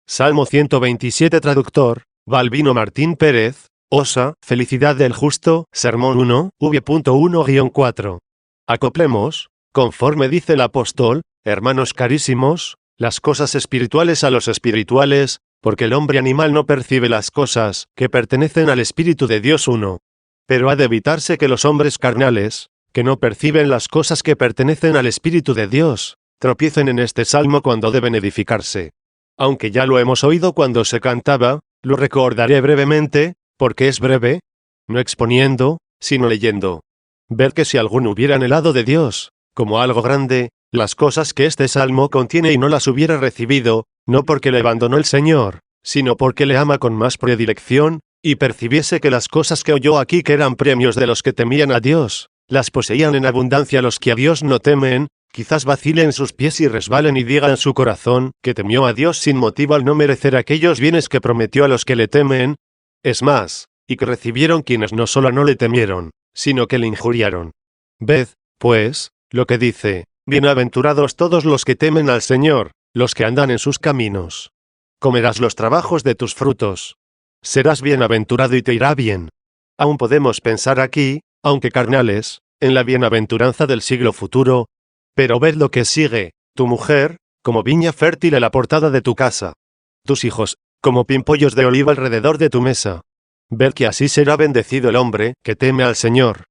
Salmo 127 Traductor, Balbino Martín Pérez, Osa, Felicidad del Justo, Sermón 1, v.1-4. Acoplemos, conforme dice el apóstol, hermanos carísimos, las cosas espirituales a los espirituales, porque el hombre animal no percibe las cosas que pertenecen al Espíritu de Dios 1. Pero ha de evitarse que los hombres carnales, que no perciben las cosas que pertenecen al Espíritu de Dios, tropiecen en este salmo cuando deben edificarse. Aunque ya lo hemos oído cuando se cantaba, lo recordaré brevemente, porque es breve, no exponiendo, sino leyendo. Ver que si alguno hubiera anhelado de Dios, como algo grande, las cosas que este salmo contiene y no las hubiera recibido, no porque le abandonó el Señor, sino porque le ama con más predilección, y percibiese que las cosas que oyó aquí que eran premios de los que temían a Dios, las poseían en abundancia los que a Dios no temen, quizás vacilen sus pies y resbalen y digan en su corazón que temió a Dios sin motivo al no merecer aquellos bienes que prometió a los que le temen, es más, y que recibieron quienes no solo no le temieron, sino que le injuriaron. Ved, pues, lo que dice, bienaventurados todos los que temen al Señor, los que andan en sus caminos. Comerás los trabajos de tus frutos. Serás bienaventurado y te irá bien. Aún podemos pensar aquí, aunque carnales, en la bienaventuranza del siglo futuro, pero ved lo que sigue, tu mujer, como viña fértil a la portada de tu casa. Tus hijos, como pimpollos de oliva alrededor de tu mesa. Ved que así será bendecido el hombre que teme al Señor.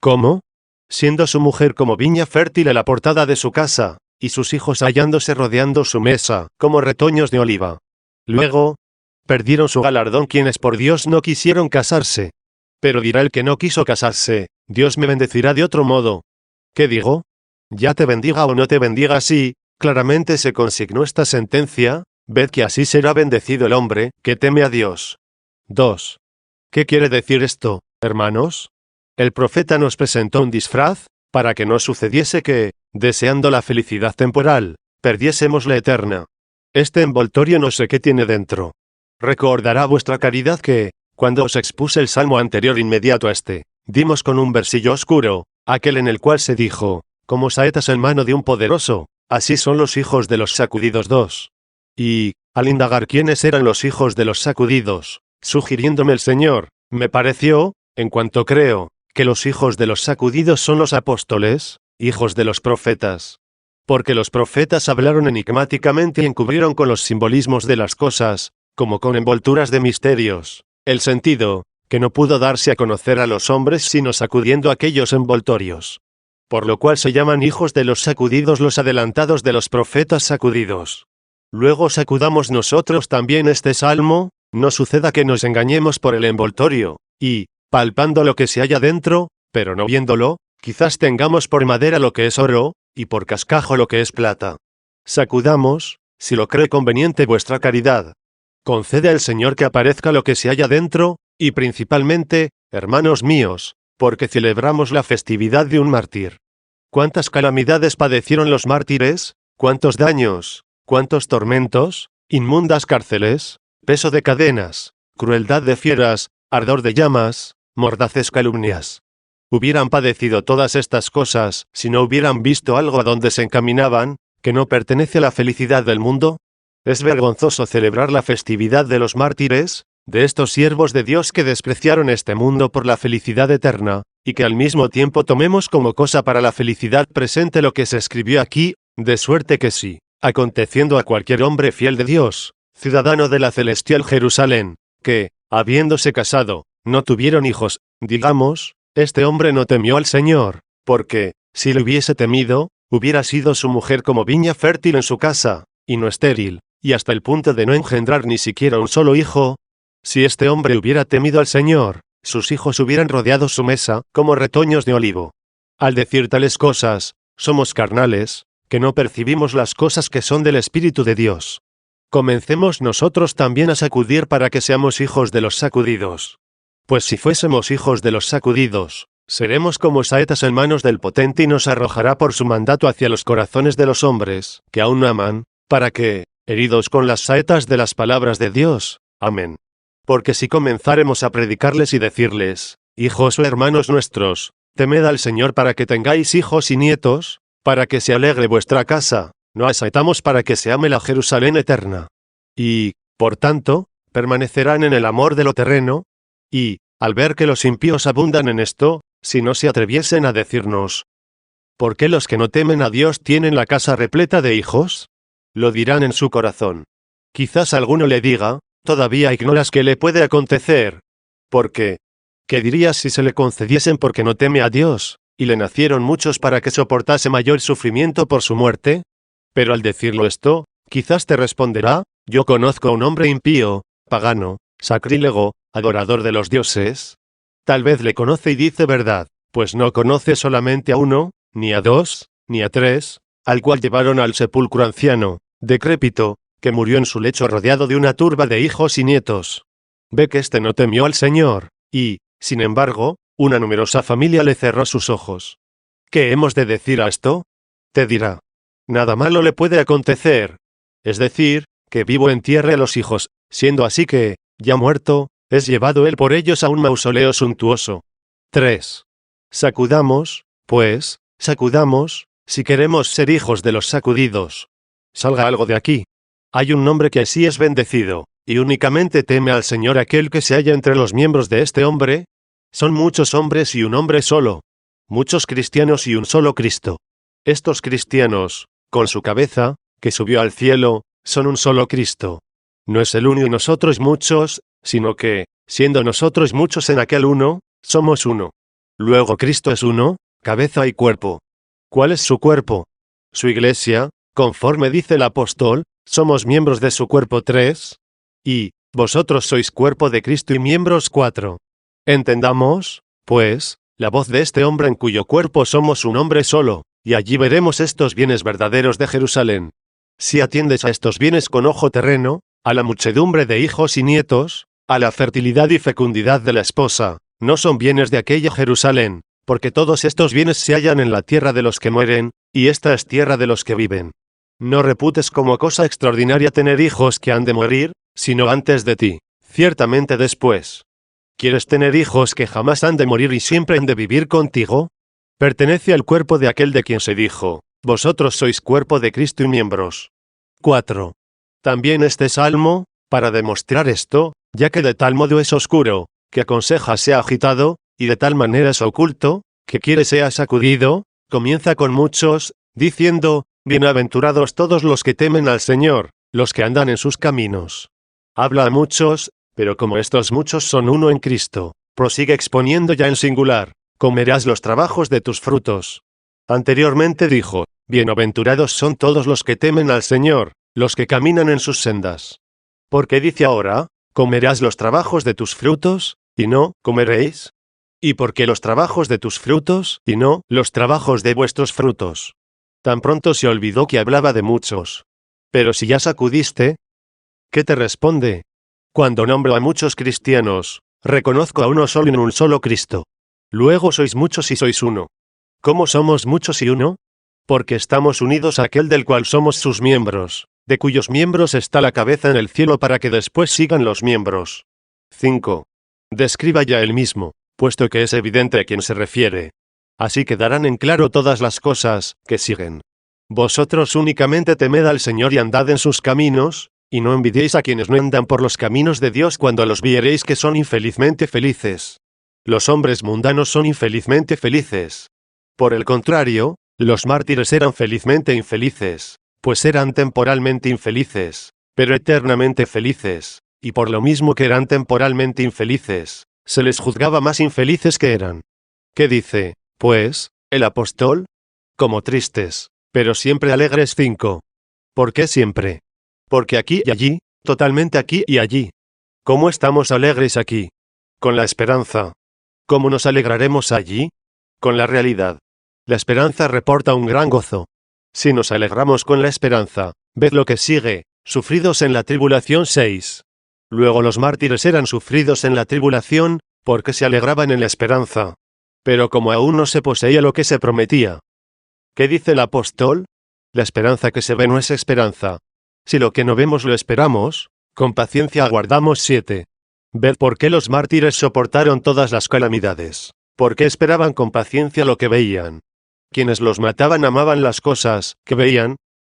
¿Cómo? Siendo su mujer como viña fértil a la portada de su casa, y sus hijos hallándose rodeando su mesa, como retoños de oliva. Luego, perdieron su galardón quienes por Dios no quisieron casarse. Pero dirá el que no quiso casarse, Dios me bendecirá de otro modo. ¿Qué digo? Ya te bendiga o no te bendiga así, claramente se consignó esta sentencia, ved que así será bendecido el hombre que teme a Dios. 2. ¿Qué quiere decir esto, hermanos? El profeta nos presentó un disfraz, para que no sucediese que, deseando la felicidad temporal, perdiésemos la eterna. Este envoltorio no sé qué tiene dentro. Recordará vuestra caridad que, cuando os expuse el salmo anterior inmediato a este, dimos con un versillo oscuro, aquel en el cual se dijo, como saetas en mano de un poderoso, así son los hijos de los sacudidos 2. Y, al indagar quiénes eran los hijos de los sacudidos, sugiriéndome el Señor, me pareció, en cuanto creo, que los hijos de los sacudidos son los apóstoles, hijos de los profetas. Porque los profetas hablaron enigmáticamente y encubrieron con los simbolismos de las cosas, como con envolturas de misterios, el sentido, que no pudo darse a conocer a los hombres sino sacudiendo aquellos envoltorios. Por lo cual se llaman hijos de los sacudidos los adelantados de los profetas sacudidos. Luego sacudamos nosotros también este salmo, no suceda que nos engañemos por el envoltorio, y, palpando lo que se halla dentro, pero no viéndolo, quizás tengamos por madera lo que es oro, y por cascajo lo que es plata. Sacudamos, si lo cree conveniente vuestra caridad. Concede al Señor que aparezca lo que se halla dentro, y principalmente, hermanos míos, porque celebramos la festividad de un mártir. ¿Cuántas calamidades padecieron los mártires? ¿Cuántos daños? ¿Cuántos tormentos? Inmundas cárceles, peso de cadenas, crueldad de fieras, ardor de llamas, mordaces calumnias. Hubieran padecido todas estas cosas si no hubieran visto algo a donde se encaminaban, que no pertenece a la felicidad del mundo. ¿Es vergonzoso celebrar la festividad de los mártires, de estos siervos de Dios que despreciaron este mundo por la felicidad eterna, y que al mismo tiempo tomemos como cosa para la felicidad presente lo que se escribió aquí, de suerte que sí, aconteciendo a cualquier hombre fiel de Dios, ciudadano de la celestial Jerusalén, que, habiéndose casado, no tuvieron hijos, digamos, este hombre no temió al Señor, porque, si le hubiese temido, hubiera sido su mujer como viña fértil en su casa, y no estéril, y hasta el punto de no engendrar ni siquiera un solo hijo. Si este hombre hubiera temido al Señor, sus hijos hubieran rodeado su mesa, como retoños de olivo. Al decir tales cosas, somos carnales, que no percibimos las cosas que son del Espíritu de Dios. Comencemos nosotros también a sacudir para que seamos hijos de los sacudidos. Pues si fuésemos hijos de los sacudidos, seremos como saetas en manos del Potente y nos arrojará por su mandato hacia los corazones de los hombres, que aún no aman, para que, heridos con las saetas de las palabras de Dios, amén. Porque si comenzáremos a predicarles y decirles, hijos o hermanos nuestros, temed al Señor para que tengáis hijos y nietos, para que se alegre vuestra casa, no asaetamos para que se ame la Jerusalén eterna. Y, por tanto, permanecerán en el amor de lo terreno, y, al ver que los impíos abundan en esto, si no se atreviesen a decirnos, ¿por qué los que no temen a Dios tienen la casa repleta de hijos? Lo dirán en su corazón. Quizás alguno le diga, todavía ignoras qué le puede acontecer. Porque, ¿qué dirías si se le concediesen porque no teme a Dios, y le nacieron muchos para que soportase mayor sufrimiento por su muerte? Pero al decirlo esto, quizás te responderá, yo conozco a un hombre impío, pagano, sacrílego, adorador de los dioses. Tal vez le conoce y dice verdad, pues no conoce solamente a uno, ni a dos, ni a tres, al cual llevaron al sepulcro anciano, decrépito, que murió en su lecho rodeado de una turba de hijos y nietos. Ve que éste no temió al Señor, y, sin embargo, una numerosa familia le cerró sus ojos. ¿Qué hemos de decir a esto? Te dirá. Nada malo le puede acontecer. Es decir, que vivo entierre a los hijos, siendo así que, ya muerto, es llevado él por ellos a un mausoleo suntuoso. 3. Sacudamos, pues, sacudamos, si queremos ser hijos de los sacudidos. Salga algo de aquí. Hay un nombre que así es bendecido, y únicamente teme al Señor aquel que se halla entre los miembros de este hombre. Son muchos hombres y un hombre solo. Muchos cristianos y un solo Cristo. Estos cristianos, con su cabeza, que subió al cielo, son un solo Cristo. No es el uno y nosotros muchos, sino que, siendo nosotros muchos en aquel uno, somos uno. Luego Cristo es uno, cabeza y cuerpo. ¿Cuál es su cuerpo? Su iglesia, conforme dice el apóstol, somos miembros de su cuerpo 3. Y, vosotros sois cuerpo de Cristo y miembros 4. Entendamos, pues, la voz de este hombre en cuyo cuerpo somos un hombre solo, y allí veremos estos bienes verdaderos de Jerusalén. Si atiendes a estos bienes con ojo terreno, a la muchedumbre de hijos y nietos, a la fertilidad y fecundidad de la esposa, no son bienes de aquella Jerusalén, porque todos estos bienes se hallan en la tierra de los que mueren, y esta es tierra de los que viven. No reputes como cosa extraordinaria tener hijos que han de morir, sino antes de ti, ciertamente después. ¿Quieres tener hijos que jamás han de morir y siempre han de vivir contigo? Pertenece al cuerpo de aquel de quien se dijo, vosotros sois cuerpo de Cristo y miembros. 4. También este salmo, para demostrar esto, ya que de tal modo es oscuro, que aconseja sea agitado, y de tal manera es oculto, que quiere sea sacudido, comienza con muchos, diciendo, bienaventurados todos los que temen al Señor, los que andan en sus caminos. Habla a muchos, pero como estos muchos son uno en Cristo, prosigue exponiendo ya en singular, comerás los trabajos de tus frutos. Anteriormente dijo, bienaventurados son todos los que temen al Señor, los que caminan en sus sendas. Porque dice ahora, comerás los trabajos de tus frutos, y no, comeréis. ¿Y por qué los trabajos de tus frutos, y no, los trabajos de vuestros frutos? Tan pronto se olvidó que hablaba de muchos. Pero si ya sacudiste, ¿qué te responde? Cuando nombro a muchos cristianos, reconozco a uno solo en un solo Cristo. Luego sois muchos y sois uno. ¿Cómo somos muchos y uno? Porque estamos unidos a aquel del cual somos sus miembros, de cuyos miembros está la cabeza en el cielo para que después sigan los miembros. 5. Describa ya él mismo, puesto que es evidente a quién se refiere. Así quedarán en claro todas las cosas que siguen. Vosotros únicamente temed al Señor y andad en sus caminos, y no envidiéis a quienes no andan por los caminos de Dios cuando los viereis que son infelizmente felices. Los hombres mundanos son infelizmente felices. Por el contrario, los mártires eran felizmente infelices, pues eran temporalmente infelices, pero eternamente felices, y por lo mismo que eran temporalmente infelices, se les juzgaba más infelices que eran. ¿Qué dice, pues, el apóstol? Como tristes, pero siempre alegres. 5. ¿Por qué siempre? Porque aquí y allí, totalmente aquí y allí. ¿Cómo estamos alegres aquí? Con la esperanza. ¿Cómo nos alegraremos allí? Con la realidad. La esperanza reporta un gran gozo. Si nos alegramos con la esperanza, ved lo que sigue, sufridos en la tribulación. 6. Luego los mártires eran sufridos en la tribulación, porque se alegraban en la esperanza. Pero como aún no se poseía lo que se prometía. ¿Qué dice el apóstol? La esperanza que se ve no es esperanza. Si lo que no vemos lo esperamos, con paciencia aguardamos. 7. Ved por qué los mártires soportaron todas las calamidades. Porque esperaban con paciencia lo que veían. Quienes los mataban amaban las cosas que veían.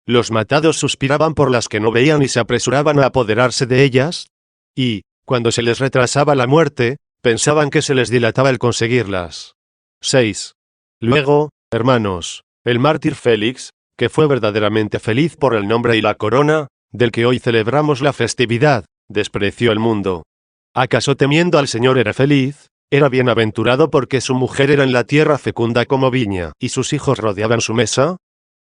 Los matados suspiraban por las que no veían y se apresuraban a apoderarse de ellas. Y, cuando se les retrasaba la muerte, pensaban que se les dilataba el conseguirlas. 6. Luego, hermanos, el mártir Félix, que fue verdaderamente feliz por el nombre y la corona, del que hoy celebramos la festividad, despreció el mundo. ¿Acaso temiendo al Señor era feliz? Era bienaventurado porque su mujer era en la tierra fecunda como viña, y sus hijos rodeaban su mesa.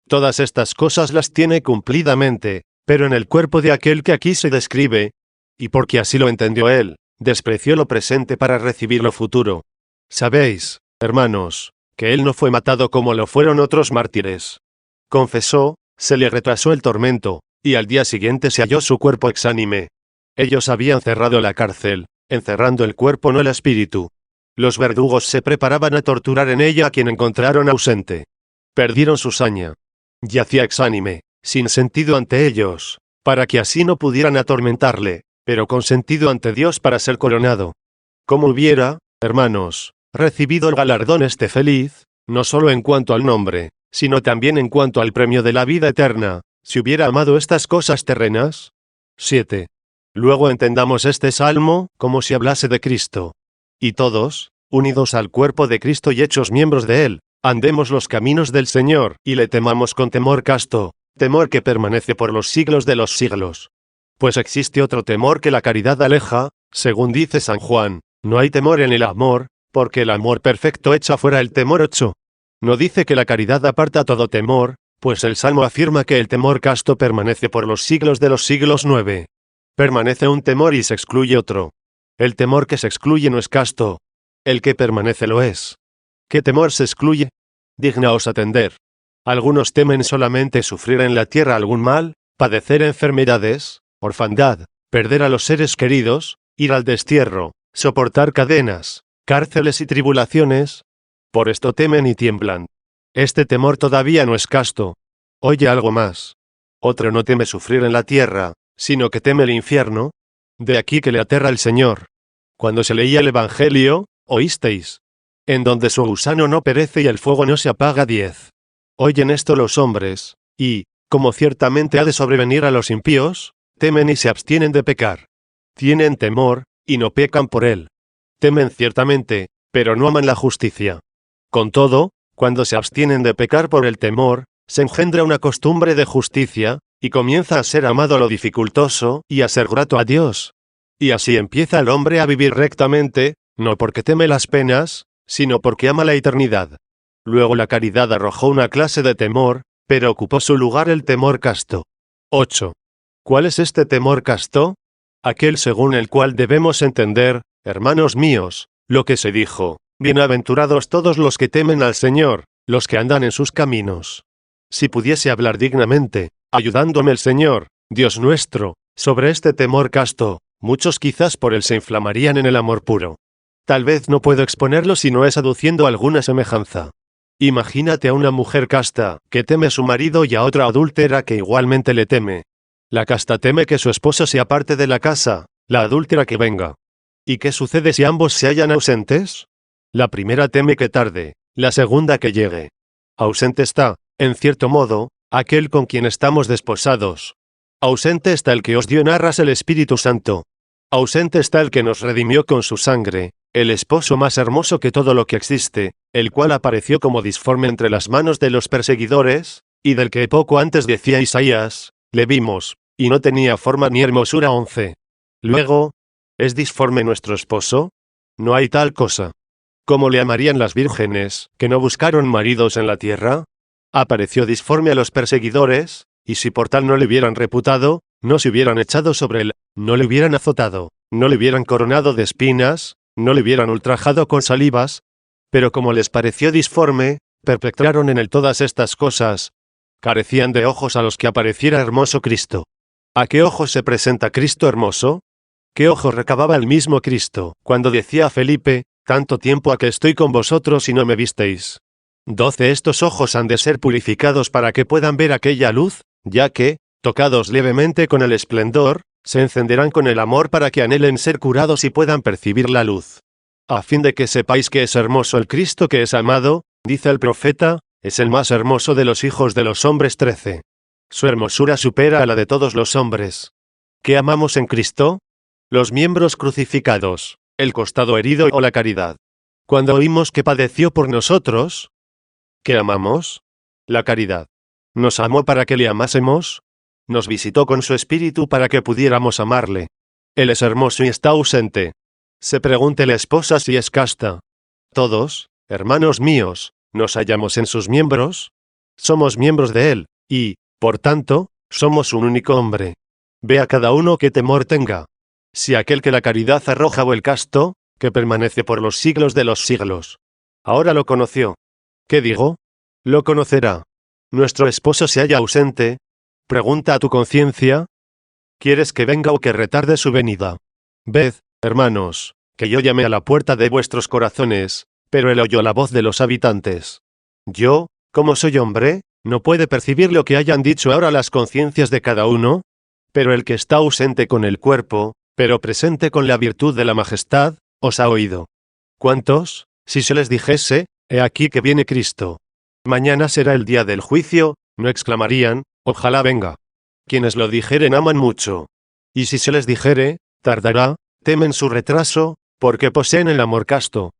Todas estas cosas las tiene cumplidamente, pero en el cuerpo de aquel que aquí se describe, y porque así lo entendió él, despreció lo presente para recibir lo futuro. Sabéis, hermanos, que él no fue matado como lo fueron otros mártires. Confesó, se le retrasó el tormento, y al día siguiente se halló su cuerpo exánime. Ellos habían cerrado la cárcel, encerrando el cuerpo no el espíritu. Los verdugos se preparaban a torturar en ella a quien encontraron ausente. Perdieron su saña. Yacía exánime, sin sentido ante ellos, para que así no pudieran atormentarle, pero con sentido ante Dios para ser coronado. ¿Cómo hubiera, hermanos, recibido el galardón este feliz, no solo en cuanto al nombre, sino también en cuanto al premio de la vida eterna, si hubiera amado estas cosas terrenas? 7. Luego entendamos este salmo, como si hablase de Cristo. Y todos, unidos al cuerpo de Cristo y hechos miembros de él, andemos los caminos del Señor, y le temamos con temor casto, temor que permanece por los siglos de los siglos. Pues existe otro temor que la caridad aleja, según dice San Juan, no hay temor en el amor, porque el amor perfecto echa fuera el temor 8. No dice que la caridad aparta todo temor, pues el Salmo afirma que el temor casto permanece por los siglos de los siglos 9. Permanece un temor y se excluye otro. El temor que se excluye no es casto. El que permanece lo es. ¿Qué temor se excluye? Dignaos atender. Algunos temen solamente sufrir en la tierra algún mal, padecer enfermedades, orfandad, perder a los seres queridos, ir al destierro, soportar cadenas, cárceles y tribulaciones. Por esto temen y tiemblan. Este temor todavía no es casto. Oye algo más. Otro no teme sufrir en la tierra, sino que teme el infierno. De aquí que le aterra el Señor. Cuando se leía el Evangelio, oísteis. En donde su gusano no perece y el fuego no se apaga. 10. Oyen esto los hombres, y, como ciertamente ha de sobrevenir a los impíos, temen y se abstienen de pecar. Tienen temor, y no pecan por él. Temen ciertamente, pero no aman la justicia. Con todo, cuando se abstienen de pecar por el temor, se engendra una costumbre de justicia, y comienza a ser amado lo dificultoso, y a ser grato a Dios. Y así empieza el hombre a vivir rectamente, no porque teme las penas, sino porque ama la eternidad. Luego la caridad arrojó una clase de temor, pero ocupó su lugar el temor casto. 8. ¿Cuál es este temor casto? Aquel según el cual debemos entender, hermanos míos, lo que se dijo, bienaventurados todos los que temen al Señor, los que andan en sus caminos. Si pudiese hablar dignamente, ayudándome el Señor, Dios nuestro, sobre este temor casto, muchos quizás por él se inflamarían en el amor puro. Tal vez no puedo exponerlo si no es aduciendo alguna semejanza. Imagínate a una mujer casta, que teme a su marido y a otra adúltera que igualmente le teme. La casta teme que su esposo se aparte de la casa, la adúltera que venga. ¿Y qué sucede si ambos se hallan ausentes? La primera teme que tarde, la segunda que llegue. Ausente está, en cierto modo, aquel con quien estamos desposados. Ausente está el que os dio en arras el Espíritu Santo. Ausente está el que nos redimió con su sangre, el esposo más hermoso que todo lo que existe, el cual apareció como disforme entre las manos de los perseguidores, y del que poco antes decía Isaías, le vimos, y no tenía forma ni hermosura. 11. Luego, ¿es disforme nuestro esposo? No hay tal cosa. ¿Cómo le amarían las vírgenes, que no buscaron maridos en la tierra? Apareció disforme a los perseguidores, y si por tal no le hubieran reputado, no se hubieran echado sobre él, no le hubieran azotado, no le hubieran coronado de espinas, no le hubieran ultrajado con salivas, pero como les pareció disforme, perpetraron en él todas estas cosas. Carecían de ojos a los que apareciera hermoso Cristo. ¿A qué ojos se presenta Cristo hermoso? ¿Qué ojos recababa el mismo Cristo, cuando decía a Felipe, tanto tiempo a que estoy con vosotros y no me visteis? 12. Estos ojos han de ser purificados para que puedan ver aquella luz, ya que, tocados levemente con el esplendor, se encenderán con el amor para que anhelen ser curados y puedan percibir la luz. A fin de que sepáis que es hermoso el Cristo que es amado, dice el profeta, es el más hermoso de los hijos de los hombres. 13. Su hermosura supera a la de todos los hombres. ¿Qué amamos en Cristo? Los miembros crucificados, el costado herido o la caridad. Cuando oímos que padeció por nosotros, ¿qué amamos? La caridad. ¿Nos amó para que le amásemos? Nos visitó con su espíritu para que pudiéramos amarle. Él es hermoso y está ausente. Se pregunte la esposa si es casta. Todos, hermanos míos, ¿nos hallamos en sus miembros? Somos miembros de él, y, por tanto, somos un único hombre. Vea cada uno qué temor tenga. Si aquel que la caridad arroja o el casto, que permanece por los siglos de los siglos. Ahora lo conoció. ¿Qué digo? Lo conocerá. Nuestro esposo se halla ausente. Pregunta a tu conciencia. ¿Quieres que venga o que retarde su venida? Ved, hermanos, que yo llamé a la puerta de vuestros corazones, pero él oyó la voz de los habitantes. Yo, como soy hombre, ¿no puede percibir lo que hayan dicho ahora las conciencias de cada uno? Pero el que está ausente con el cuerpo, pero presente con la virtud de la majestad, os ha oído. ¿Cuántos, si se les dijese, he aquí que viene Cristo? Mañana será el día del juicio, no exclamarían, ojalá venga. Quienes lo dijeren aman mucho. Y si se les dijere, tardará, temen su retraso, porque poseen el amor casto.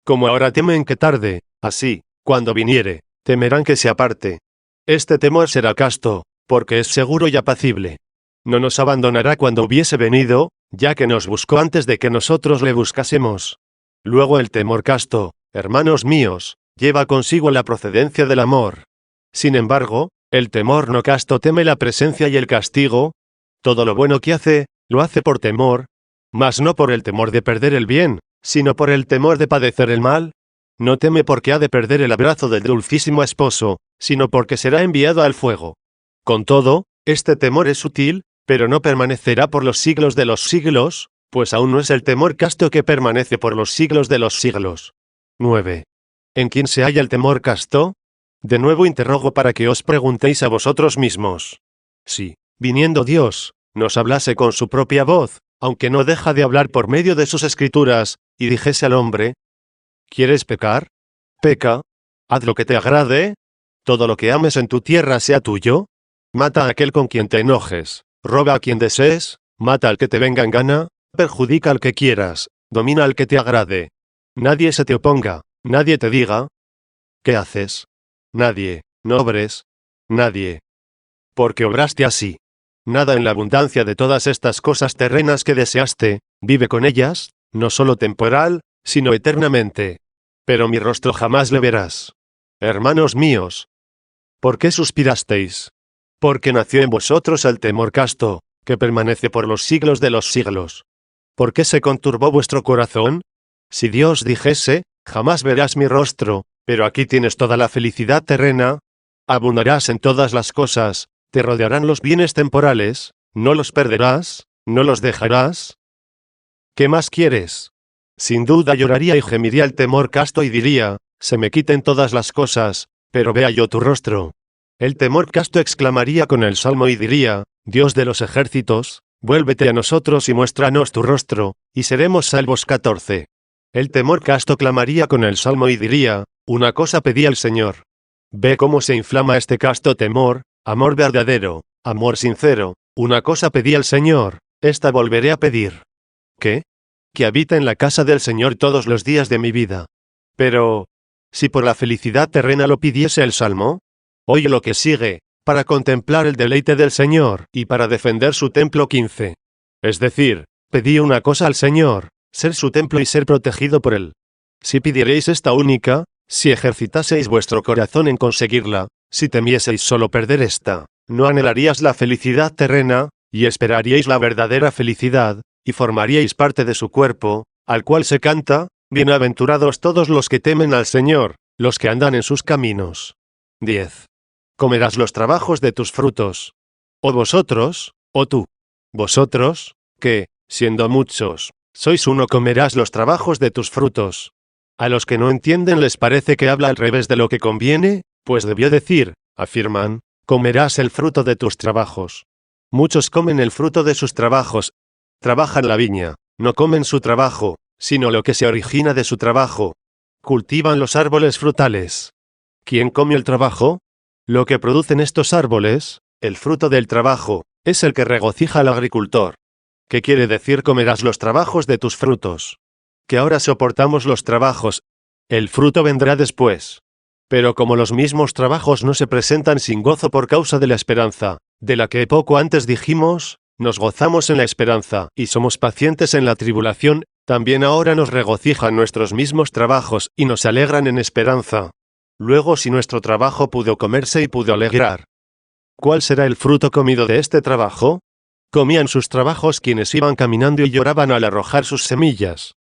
Como ahora temen que tarde, así, cuando viniere, temerán que se aparte. Este temor será casto, porque es seguro y apacible. No nos abandonará cuando hubiese venido, ya que nos buscó antes de que nosotros le buscásemos. Luego el temor casto, hermanos míos, lleva consigo la procedencia del amor. Sin embargo, el temor no casto teme la presencia y el castigo. Todo lo bueno que hace, lo hace por temor, mas no por el temor de perder el bien, sino por el temor de padecer el mal. No teme porque ha de perder el abrazo del dulcísimo esposo, sino porque será enviado al fuego. Con todo, este temor es útil, pero no permanecerá por los siglos de los siglos, pues aún no es el temor casto que permanece por los siglos de los siglos. 9. ¿En quién se halla el temor casto? De nuevo interrogo para que os preguntéis a vosotros mismos. Si, viniendo Dios, nos hablase con su propia voz, aunque no deja de hablar por medio de sus escrituras, y dijese al hombre, ¿quieres pecar? Peca. Haz lo que te agrade. Todo lo que ames en tu tierra sea tuyo. Mata a aquel con quien te enojes. Roba a quien desees. Mata al que te venga en gana. Perjudica al que quieras. Domina al que te agrade. Nadie se te oponga. Nadie te diga, ¿qué haces? Nadie. No obres. Nadie. Porque obraste así. Nada en la abundancia de todas estas cosas terrenas que deseaste, vive con ellas, no solo temporal, sino eternamente. Pero mi rostro jamás le verás. Hermanos míos, ¿por qué suspirasteis? Porque nació en vosotros el temor casto, que permanece por los siglos de los siglos. ¿Por qué se conturbó vuestro corazón? Si Dios dijese, jamás verás mi rostro, pero aquí tienes toda la felicidad terrena, abundarás en todas las cosas, te rodearán los bienes temporales, no los perderás, no los dejarás. ¿Qué más quieres? Sin duda lloraría y gemiría el temor casto y diría, se me quiten todas las cosas, pero vea yo tu rostro. El temor casto exclamaría con el salmo y diría, Dios de los ejércitos, vuélvete a nosotros y muéstranos tu rostro, y seremos salvos. 14. El temor casto clamaría con el salmo y diría, una cosa pedí al Señor. Ve cómo se inflama este casto temor, amor verdadero, amor sincero, una cosa pedí al Señor, esta volveré a pedir. ¿Qué? Que habita en la casa del Señor todos los días de mi vida. Pero, si por la felicidad terrena lo pidiese el Salmo, oye lo que sigue, para contemplar el deleite del Señor y para defender su templo. 15. Es decir, pedí una cosa al Señor, ser su templo y ser protegido por él. Si pidierais esta única, si ejercitaseis vuestro corazón en conseguirla, si temieseis solo perder esta, no anhelaríais la felicidad terrena, y esperaríais la verdadera felicidad, y formaríais parte de su cuerpo, al cual se canta, bienaventurados todos los que temen al Señor, los que andan en sus caminos. 10. Comerás los trabajos de tus frutos. O vosotros, o tú. Vosotros, que, siendo muchos, sois uno, comerás los trabajos de tus frutos. A los que no entienden les parece que habla al revés de lo que conviene, pues debió decir, afirman, comerás el fruto de tus trabajos. Muchos comen el fruto de sus trabajos. Trabajan la viña, no comen su trabajo, sino lo que se origina de su trabajo. Cultivan los árboles frutales. ¿Quién come el trabajo? Lo que producen estos árboles, El fruto del trabajo es el que regocija al agricultor. ¿Qué quiere decir comerás los trabajos de tus frutos? Que ahora soportamos los trabajos. El fruto vendrá después. Pero como los mismos trabajos no se presentan sin gozo por causa de la esperanza, de la que poco antes dijimos, nos gozamos en la esperanza y somos pacientes en la tribulación, también ahora nos regocijan nuestros mismos trabajos y nos alegran en esperanza. Luego si nuestro trabajo pudo comerse y pudo alegrar, ¿cuál será el fruto comido de este trabajo? Comían sus trabajos quienes iban caminando y lloraban al arrojar sus semillas.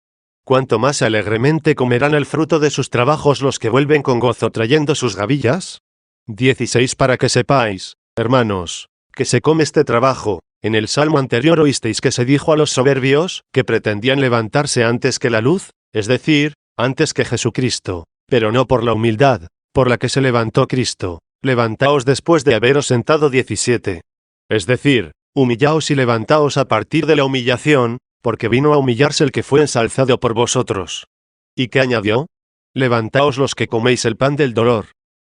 ¿Cuánto más alegremente comerán el fruto de sus trabajos los que vuelven con gozo trayendo sus gavillas? 16 Para que sepáis, hermanos, que se come este trabajo. En el salmo anterior oísteis que se dijo a los soberbios, que pretendían levantarse antes que la luz, es decir, antes que Jesucristo, pero no por la humildad, por la que se levantó Cristo. Levantaos después de haberos sentado 17. Es decir, humillaos y levantaos a partir de la humillación, porque vino a humillarse el que fue ensalzado por vosotros. ¿Y qué añadió? Levantaos los que coméis el pan del dolor.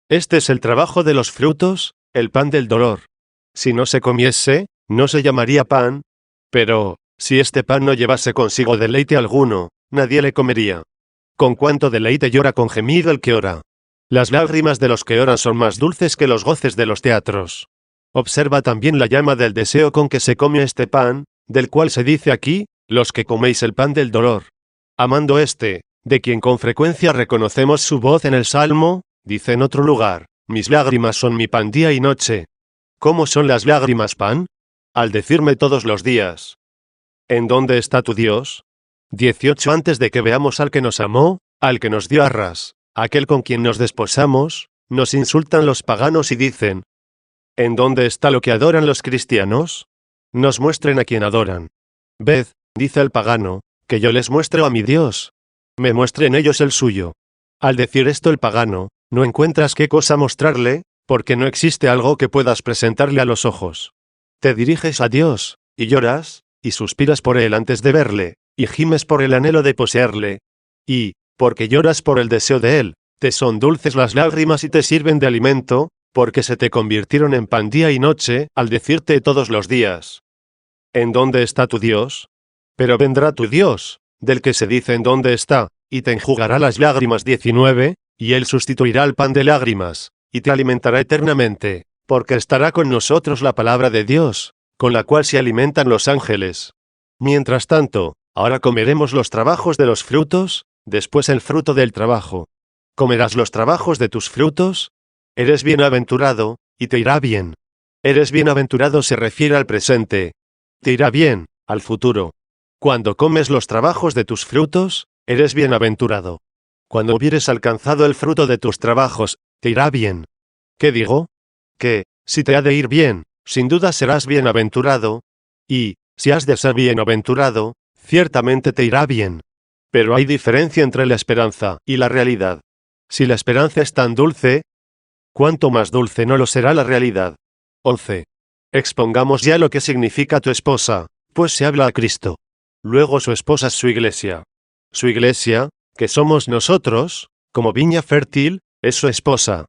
Este es el trabajo de los frutos, el pan del dolor. Si no se comiese, no se llamaría pan. Pero, si este pan no llevase consigo deleite alguno, nadie le comería. Con cuánto deleite llora con gemido el que ora. Las lágrimas de los que oran son más dulces que los goces de los teatros. Observa también la llama del deseo con que se come este pan, del cual se dice aquí, los que coméis el pan del dolor. Amando este, de quien con frecuencia reconocemos su voz en el Salmo, dice en otro lugar, mis lágrimas son mi pan día y noche. ¿Cómo son las lágrimas pan? Al decirme todos los días, ¿en dónde está tu Dios? 18 Antes de que veamos al que nos amó, al que nos dio arras, aquel con quien nos desposamos, nos insultan los paganos y dicen, ¿en dónde está lo que adoran los cristianos? Nos muestren a quien adoran. Ved, dice el pagano, que yo les muestro a mi Dios. Me muestren ellos el suyo. Al decir esto el pagano, no encuentras qué cosa mostrarle, porque no existe algo que puedas presentarle a los ojos. Te diriges a Dios, y lloras, y suspiras por él antes de verle, y gimes por el anhelo de poseerle. Y, porque lloras por el deseo de él, te son dulces las lágrimas y te sirven de alimento, porque se te convirtieron en pan día y noche, al decirte todos los días, ¿en dónde está tu Dios? Pero vendrá tu Dios, del que se dice en dónde está, y te enjugará las lágrimas 19, y él sustituirá el pan de lágrimas, y te alimentará eternamente, porque estará con nosotros la palabra de Dios, con la cual se alimentan los ángeles. Mientras tanto, ahora comeremos los trabajos de los frutos, después el fruto del trabajo. ¿Comerás los trabajos de tus frutos? Eres bienaventurado, y te irá bien. Eres bienaventurado se refiere al presente. Te irá bien, al futuro. Cuando comes los trabajos de tus frutos, eres bienaventurado. Cuando hubieres alcanzado el fruto de tus trabajos, te irá bien. ¿Qué digo? Que, si te ha de ir bien, sin duda serás bienaventurado, y, si has de ser bienaventurado, ciertamente te irá bien. Pero hay diferencia entre la esperanza y la realidad. Si la esperanza es tan dulce, ¿cuánto más dulce no lo será la realidad? 11. Expongamos ya lo que significa tu esposa, pues se habla a Cristo. Luego su esposa es su iglesia. Su iglesia, que somos nosotros, como viña fértil, es su esposa.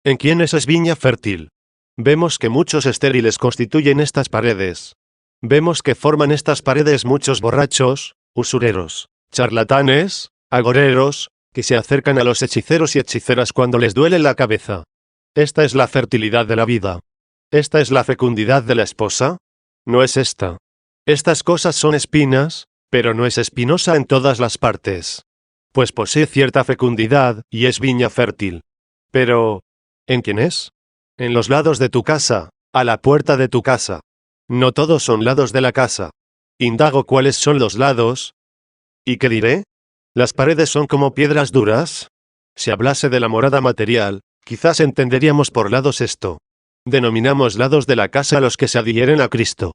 ¿En quién es viña fértil? Vemos que muchos estériles constituyen estas paredes. Vemos que forman estas paredes muchos borrachos, usureros, charlatanes, agoreros, que se acercan a los hechiceros y hechiceras cuando les duele la cabeza. Esta es la fertilidad de la vida. ¿Esta es la fecundidad de la esposa? No es esta. Estas cosas son espinas, pero no es espinosa en todas las partes. Pues posee cierta fecundidad, y es viña fértil. Pero, ¿en quién es? En los lados de tu casa, a la puerta de tu casa. No todos son lados de la casa. Indago cuáles son los lados. ¿Y qué diré? ¿Las paredes son como piedras duras? Si hablase de la morada material, quizás entenderíamos por lados esto. Denominamos lados de la casa a los que se adhieren a Cristo.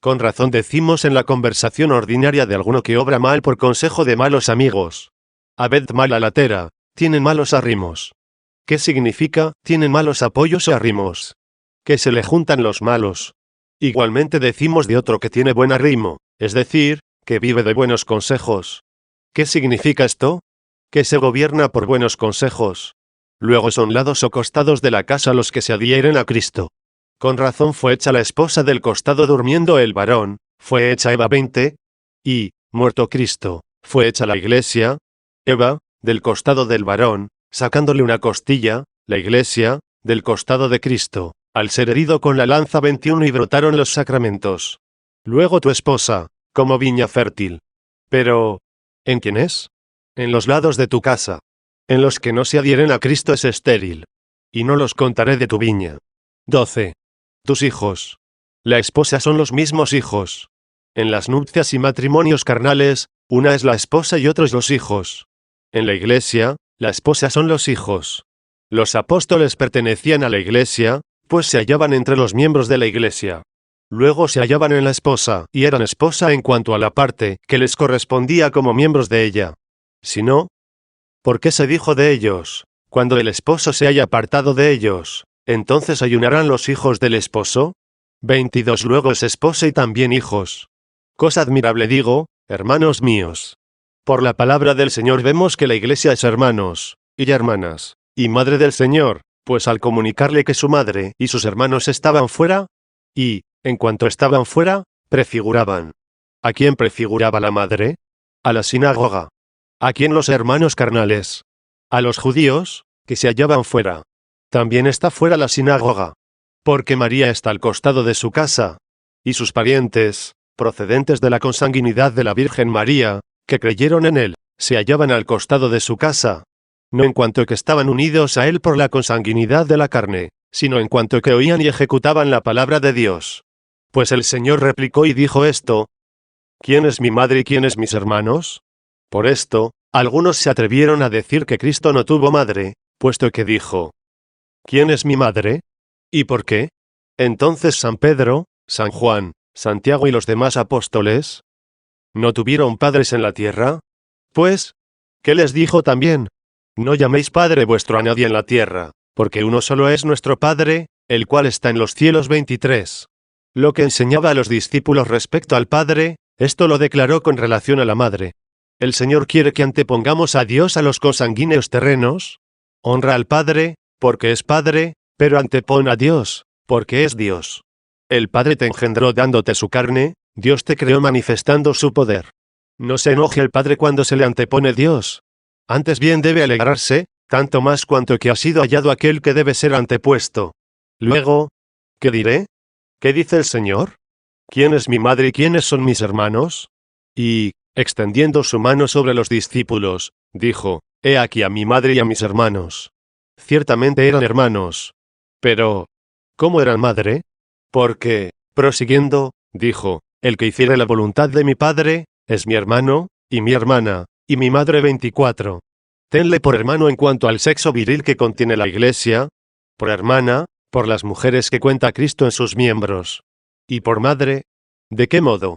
Con razón decimos en la conversación ordinaria de alguno que obra mal por consejo de malos amigos. Habed mala latera, tienen malos arrimos. ¿Qué significa, tienen malos apoyos o arrimos? Que se le juntan los malos. Igualmente decimos de otro que tiene buen arrimo, es decir, que vive de buenos consejos. ¿Qué significa esto? Que se gobierna por buenos consejos. Luego son lados o costados de la casa los que se adhieren a Cristo. Con razón fue hecha la esposa del costado durmiendo el varón, fue hecha Eva 20. Y, muerto Cristo, fue hecha la iglesia, Eva, del costado del varón, sacándole una costilla, la iglesia, del costado de Cristo, al ser herido con la lanza 21 y brotaron los sacramentos. Luego tu esposa, como viña fértil. Pero, ¿en quién es? En los lados de tu casa. En los que no se adhieren a Cristo es estéril. Y no los contaré de tu viña. 12. Tus hijos. La esposa son los mismos hijos. En las nupcias y matrimonios carnales, una es la esposa y otros los hijos. En la iglesia, la esposa son los hijos. Los apóstoles pertenecían a la iglesia, pues se hallaban entre los miembros de la iglesia. Luego se hallaban en la esposa, y eran esposa en cuanto a la parte que les correspondía como miembros de ella. Si no, ¿por qué se dijo de ellos? Cuando el esposo se haya apartado de ellos, ¿entonces ayunarán los hijos del esposo? 22 Luego es esposa y también hijos. Cosa admirable digo, hermanos míos. Por la palabra del Señor vemos que la iglesia es hermanos, y hermanas, y madre del Señor, pues al comunicarle que su madre y sus hermanos estaban fuera, y, en cuanto estaban fuera, prefiguraban. ¿A quién prefiguraba la madre? A la sinagoga. ¿A quién los hermanos carnales? A los judíos, que se hallaban fuera. También está fuera la sinagoga. Porque María está al costado de su casa, y sus parientes, procedentes de la consanguinidad de la Virgen María, que creyeron en él, se hallaban al costado de su casa. No en cuanto que estaban unidos a él por la consanguinidad de la carne, sino en cuanto que oían y ejecutaban la palabra de Dios. Pues el Señor replicó y dijo esto: ¿Quién es mi madre y quién es mis hermanos? Por esto, algunos se atrevieron a decir que Cristo no tuvo madre, puesto que dijo: ¿Quién es mi madre? ¿Y por qué? Entonces San Pedro, San Juan, Santiago y los demás apóstoles, ¿no tuvieron padres en la tierra? Pues, ¿qué les dijo también? No llaméis Padre vuestro a nadie en la tierra, porque uno solo es nuestro Padre, el cual está en los cielos. 23. Lo que enseñaba a los discípulos respecto al Padre, esto lo declaró con relación a la Madre. El Señor quiere que antepongamos a Dios a los consanguíneos terrenos. Honra al Padre, porque es Padre, pero antepon a Dios, porque es Dios. El Padre te engendró dándote su carne, Dios te creó manifestando su poder. No se enoje el Padre cuando se le antepone Dios. Antes bien debe alegrarse, tanto más cuanto que ha sido hallado aquel que debe ser antepuesto. Luego, ¿qué diré? ¿Qué dice el Señor? ¿Quién es mi madre y quiénes son mis hermanos? Y, extendiendo su mano sobre los discípulos, dijo: He aquí a mi madre y a mis hermanos. Ciertamente eran hermanos. Pero, ¿cómo eran madre? Porque, prosiguiendo, dijo: El que hiciere la voluntad de mi Padre, es mi hermano, y mi hermana, y mi madre. 24. Tenle por hermano en cuanto al sexo viril que contiene la Iglesia, por hermana, por las mujeres que cuenta Cristo en sus miembros. Y por madre, ¿de qué modo?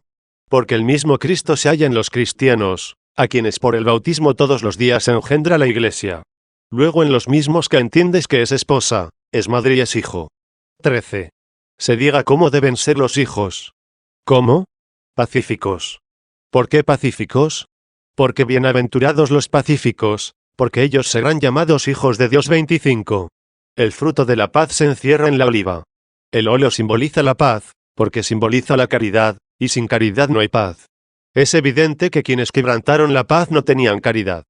Porque el mismo Cristo se halla en los cristianos, a quienes por el bautismo todos los días engendra la Iglesia. Luego en los mismos que entiendes que es esposa, es madre y es hijo. 13. Se diga cómo deben ser los hijos. ¿Cómo? Pacíficos. ¿Por qué pacíficos? Porque bienaventurados los pacíficos, porque ellos serán llamados hijos de Dios. 25. El fruto de la paz se encierra en la oliva. El óleo simboliza la paz, porque simboliza la caridad, y sin caridad no hay paz. Es evidente que quienes quebrantaron la paz no tenían caridad.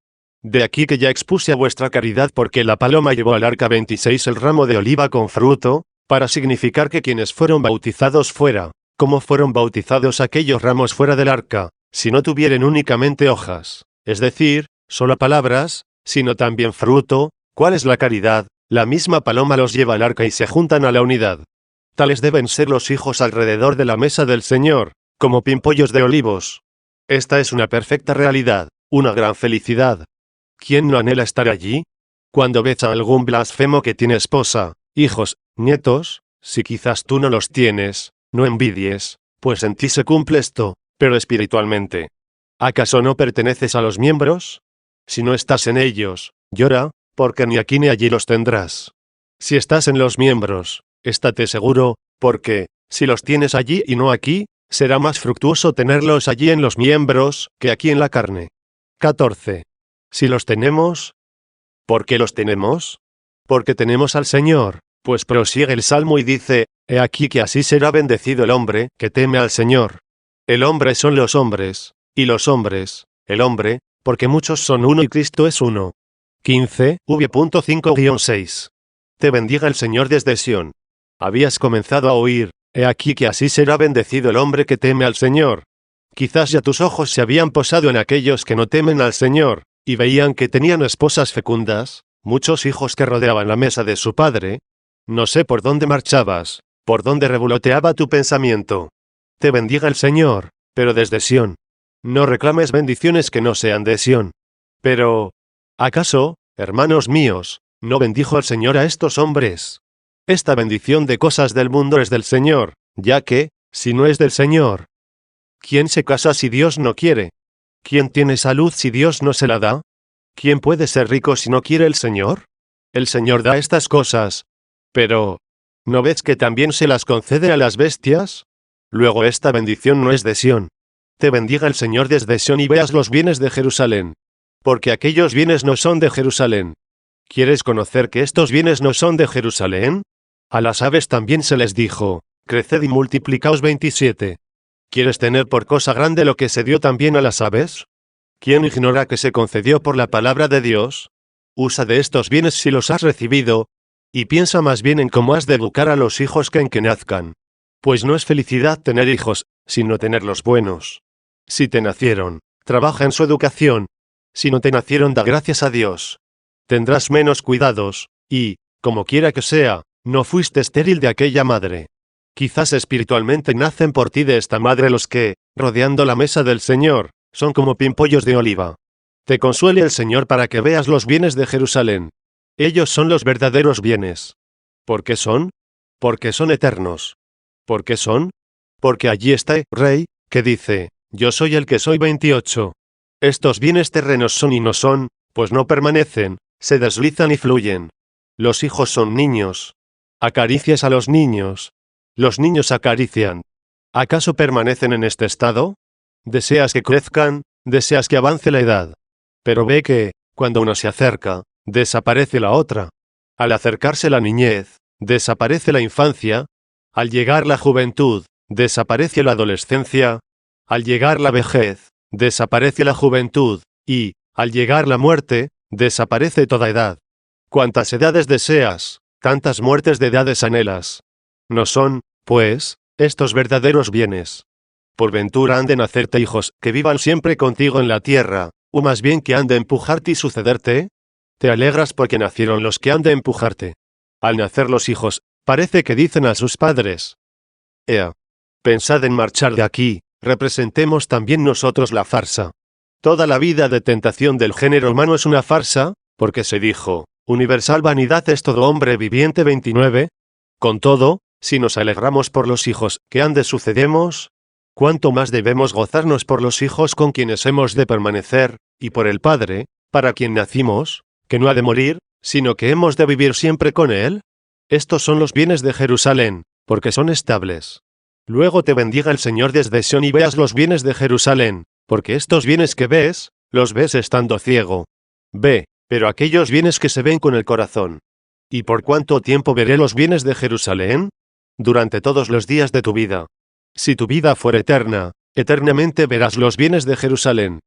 De aquí que ya expuse a vuestra caridad porque la paloma llevó al arca. 26 el ramo de oliva con fruto, para significar que quienes fueron bautizados fuera, como fueron bautizados aquellos ramos fuera del arca, si no tuvieren únicamente hojas, es decir, solo palabras, sino también fruto, ¿cuál es la caridad? La misma paloma los lleva al arca y se juntan a la unidad. Tales deben ser los hijos alrededor de la mesa del Señor, como pimpollos de olivos. Esta es una perfecta realidad, una gran felicidad. ¿Quién no anhela estar allí? Cuando ves a algún blasfemo que tiene esposa, hijos, nietos, si quizás tú no los tienes, no envidies, pues en ti se cumple esto, pero espiritualmente. ¿Acaso no perteneces a los miembros? Si no estás en ellos, llora, porque ni aquí ni allí los tendrás. Si estás en los miembros, estate seguro, porque, si los tienes allí y no aquí, será más fructuoso tenerlos allí en los miembros, que aquí en la carne. 14. Si los tenemos, ¿por qué los tenemos? Porque tenemos al Señor, pues prosigue el Salmo y dice: He aquí que así será bendecido el hombre que teme al Señor. El hombre son los hombres, y los hombres, el hombre, porque muchos son uno y Cristo es uno. 15, v.5-6. Te bendiga el Señor desde Sión. Habías comenzado a oír, he aquí que así será bendecido el hombre que teme al Señor. Quizás ya tus ojos se habían posado en aquellos que no temen al Señor, y veían que tenían esposas fecundas, muchos hijos que rodeaban la mesa de su padre. No sé por dónde marchabas, por dónde revoloteaba tu pensamiento. Te bendiga el Señor, pero desde Sión. No reclames bendiciones que no sean de Sión. Pero, ¿acaso, hermanos míos, no bendijo el Señor a estos hombres? Esta bendición de cosas del mundo es del Señor, ya que, si no es del Señor, ¿quién se casa si Dios no quiere? ¿Quién tiene salud si Dios no se la da? ¿Quién puede ser rico si no quiere el Señor? El Señor da estas cosas. Pero, ¿no ves que también se las concede a las bestias? Luego esta bendición no es de Sión. Te bendiga el Señor desde Sión y veas los bienes de Jerusalén. Porque aquellos bienes no son de Jerusalén. ¿Quieres conocer que estos bienes no son de Jerusalén? A las aves también se les dijo, creced y multiplicaos 27. ¿Quieres tener por cosa grande lo que se dio también a las aves? ¿Quién ignora que se concedió por la palabra de Dios? Usa de estos bienes si los has recibido, y piensa más bien en cómo has de educar a los hijos que en que nazcan. Pues no es felicidad tener hijos, sino tenerlos buenos. Si te nacieron, trabaja en su educación. Si no te nacieron, da gracias a Dios. Tendrás menos cuidados, y, como quiera que sea, no fuiste estéril de aquella madre. Quizás espiritualmente nacen por ti de esta madre los que, rodeando la mesa del Señor, son como pimpollos de oliva. Te consuele el Señor para que veas los bienes de Jerusalén. Ellos son los verdaderos bienes. ¿Por qué son? Porque son eternos. ¿Por qué son? Porque allí está el Rey, que dice, yo soy el que soy 28. Estos bienes terrenos son y no son, pues no permanecen, se deslizan y fluyen. Los hijos son niños. Acaricias a los niños. Los niños acarician. ¿Acaso permanecen en este estado? Deseas que crezcan, deseas que avance la edad. Pero ve que, cuando una se acerca, desaparece la otra. Al acercarse la niñez, desaparece la infancia. Al llegar la juventud, desaparece la adolescencia. Al llegar la vejez, desaparece la juventud, y, al llegar la muerte, desaparece toda edad. Cuantas edades deseas, tantas muertes de edades anhelas. No son, pues, estos verdaderos bienes. Por ventura han de nacerte hijos que vivan siempre contigo en la tierra, o más bien que han de empujarte y sucederte. Te alegras porque nacieron los que han de empujarte. Al nacer los hijos, parece que dicen a sus padres: Ea, pensad en marchar de aquí, representemos también nosotros la farsa. Toda la vida de tentación del género humano es una farsa, porque se dijo, universal vanidad es todo hombre viviente 29. Con todo, si nos alegramos por los hijos que han de sucedemos, ¿cuánto más debemos gozarnos por los hijos con quienes hemos de permanecer, y por el Padre, para quien nacimos, que no ha de morir, sino que hemos de vivir siempre con él? Estos son los bienes de Jerusalén, porque son estables. Luego te bendiga el Señor desde Sión y veas los bienes de Jerusalén, porque estos bienes que ves, los ves estando ciego. Ve, pero aquellos bienes que se ven con el corazón. ¿Y por cuánto tiempo veré los bienes de Jerusalén? Durante todos los días de tu vida. Si tu vida fuera eterna, eternamente verás los bienes de Jerusalén.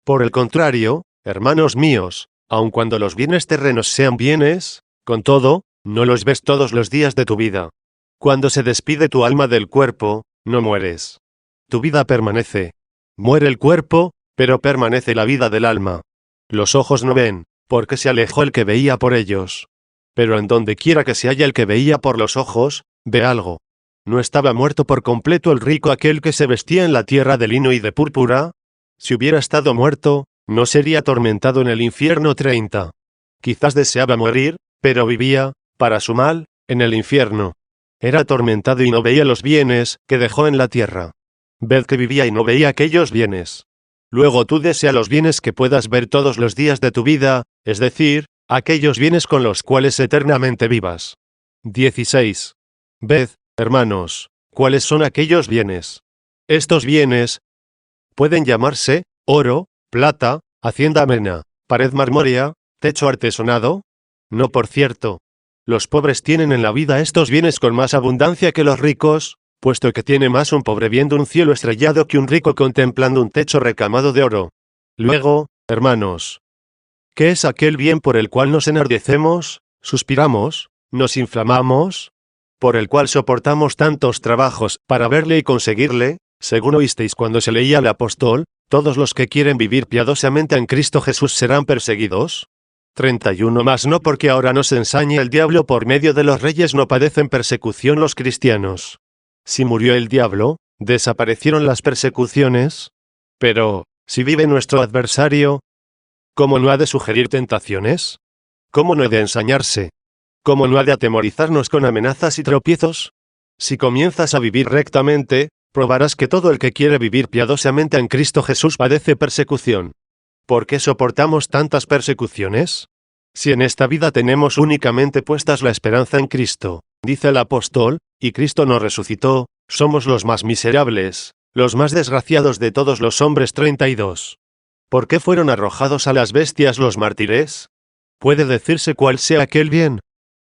Por el contrario, hermanos míos, aun cuando los bienes terrenos sean bienes, con todo, no los ves todos los días de tu vida. Cuando se despide tu alma del cuerpo, no mueres. Tu vida permanece. Muere el cuerpo, pero permanece la vida del alma. Los ojos no ven, porque se alejó el que veía por ellos. Pero en donde quiera que se halla el que veía por los ojos, ve algo. ¿No estaba muerto por completo el rico aquel que se vestía en la tierra de lino y de púrpura? Si hubiera estado muerto, no sería atormentado en el infierno 30. Quizás deseaba morir, pero vivía, para su mal, en el infierno. Era atormentado y no veía los bienes que dejó en la tierra. Ved que vivía y no veía aquellos bienes. Luego tú desea los bienes que puedas ver todos los días de tu vida, es decir, aquellos bienes con los cuales eternamente vivas. 16. Ved, hermanos, cuáles son aquellos bienes. Estos bienes pueden llamarse oro, plata, hacienda amena, pared marmórea, techo artesonado. No, por cierto. Los pobres tienen en la vida estos bienes con más abundancia que los ricos, puesto que tiene más un pobre viendo un cielo estrellado que un rico contemplando un techo recamado de oro. Luego, hermanos, ¿qué es aquel bien por el cual nos enardecemos, suspiramos, nos inflamamos? Por el cual soportamos tantos trabajos para verle y conseguirle, según oísteis cuando se leía al apóstol, todos los que quieren vivir piadosamente en Cristo Jesús serán perseguidos. 31 Mas no porque ahora nos ensañe el diablo por medio de los reyes no padecen persecución los cristianos. Si murió el diablo, desaparecieron las persecuciones. Pero, si vive nuestro adversario, ¿cómo no ha de sugerir tentaciones? ¿Cómo no ha de ensañarse? ¿Cómo no ha de atemorizarnos con amenazas y tropiezos? Si comienzas a vivir rectamente, probarás que todo el que quiere vivir piadosamente en Cristo Jesús padece persecución. ¿Por qué soportamos tantas persecuciones? Si en esta vida tenemos únicamente puestas la esperanza en Cristo, dice el apóstol, y Cristo no resucitó, somos los más miserables, los más desgraciados de todos los hombres. 32. ¿Por qué fueron arrojados a las bestias los mártires? ¿Puede decirse cuál sea aquel bien?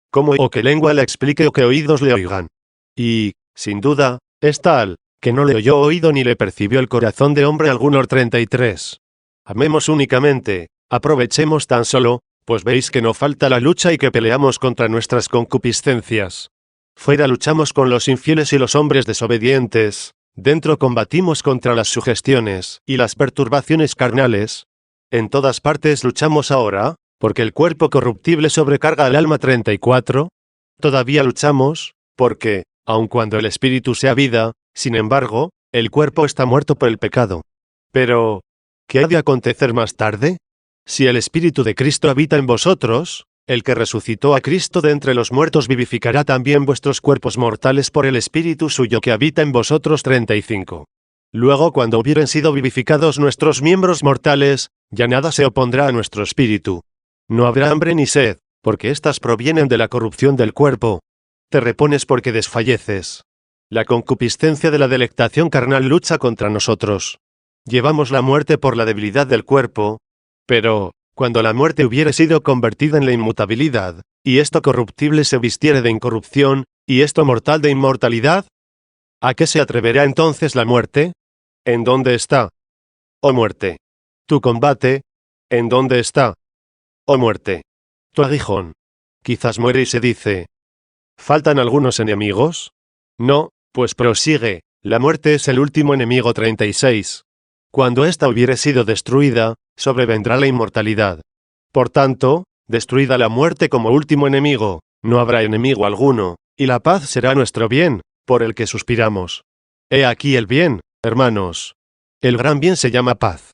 ¿Cómo o qué lengua le explique o qué oídos le oigan? Y, sin duda, es tal, que no le oyó oído ni le percibió el corazón de hombre alguno. 33. Amemos únicamente, aprovechemos tan solo, pues veis que no falta la lucha y que peleamos contra nuestras concupiscencias. Fuera luchamos con los infieles y los hombres desobedientes, dentro combatimos contra las sugestiones y las perturbaciones carnales. En todas partes luchamos ahora, porque el cuerpo corruptible sobrecarga al alma. 34. Todavía luchamos, porque, aun cuando el espíritu sea vida, sin embargo, el cuerpo está muerto por el pecado. Pero, ¿qué ha de acontecer más tarde? Si el Espíritu de Cristo habita en vosotros, el que resucitó a Cristo de entre los muertos vivificará también vuestros cuerpos mortales por el Espíritu suyo que habita en vosotros. 35. Luego cuando hubieren sido vivificados nuestros miembros mortales, ya nada se opondrá a nuestro espíritu. No habrá hambre ni sed, porque éstas provienen de la corrupción del cuerpo. Te repones porque desfalleces. La concupiscencia de la delectación carnal lucha contra nosotros. Llevamos la muerte por la debilidad del cuerpo, pero, cuando la muerte hubiere sido convertida en la inmutabilidad, y esto corruptible se vistiere de incorrupción, y esto mortal de inmortalidad, ¿a qué se atreverá entonces la muerte? ¿En dónde está? Oh muerte. Tu combate, ¿en dónde está? Oh muerte. Tu aguijón. Quizás muere y se dice, ¿faltan algunos enemigos? No, pues prosigue, la muerte es el último enemigo. 36. Cuando ésta hubiere sido destruida, sobrevendrá la inmortalidad. Por tanto, destruida la muerte como último enemigo, no habrá enemigo alguno, y la paz será nuestro bien, por el que suspiramos. He aquí el bien, hermanos. El gran bien se llama paz.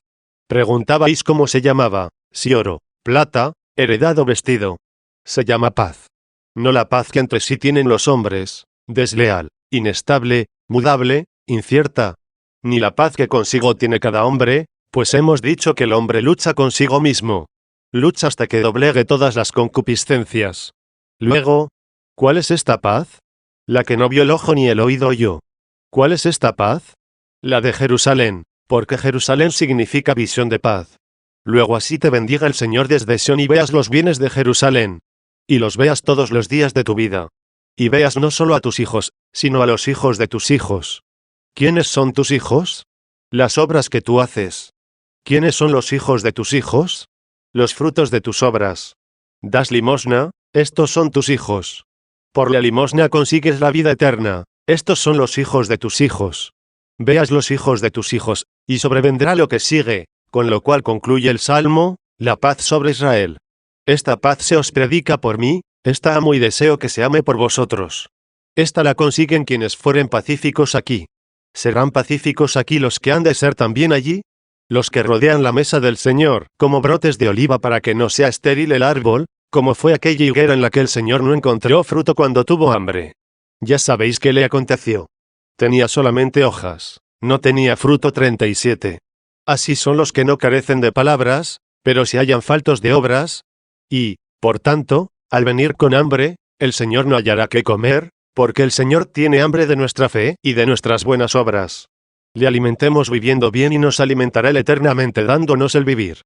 Preguntabais cómo se llamaba, si oro, plata, heredad o vestido. Se llama paz. No la paz que entre sí tienen los hombres, desleal, inestable, mudable, incierta. Ni la paz que consigo tiene cada hombre, pues hemos dicho que el hombre lucha consigo mismo. Lucha hasta que doblegue todas las concupiscencias. Luego, ¿cuál es esta paz? La que no vio el ojo ni el oído oyó. ¿Cuál es esta paz? La de Jerusalén, porque Jerusalén significa visión de paz. Luego así te bendiga el Señor desde Sión y veas los bienes de Jerusalén. Y los veas todos los días de tu vida. Y veas no solo a tus hijos, sino a los hijos de tus hijos. ¿Quiénes son tus hijos? Las obras que tú haces. ¿Quiénes son los hijos de tus hijos? Los frutos de tus obras. ¿Das limosna? Estos son tus hijos. Por la limosna consigues la vida eterna. Estos son los hijos de tus hijos. Veas los hijos de tus hijos, y sobrevendrá lo que sigue, con lo cual concluye el Salmo, la paz sobre Israel. Esta paz se os predica por mí, esta amo y deseo que se ame por vosotros. Esta la consiguen quienes fueren pacíficos aquí. ¿Serán pacíficos aquí los que han de ser también allí? Los que rodean la mesa del Señor, como brotes de oliva para que no sea estéril el árbol, como fue aquella higuera en la que el Señor no encontró fruto cuando tuvo hambre. Ya sabéis qué le aconteció. Tenía solamente hojas, no tenía fruto. 37. Así son los que no carecen de palabras, pero si hallan faltos de obras, y, por tanto, al venir con hambre, el Señor no hallará qué comer, porque el Señor tiene hambre de nuestra fe y de nuestras buenas obras. Le alimentemos viviendo bien y nos alimentará Él eternamente dándonos el vivir.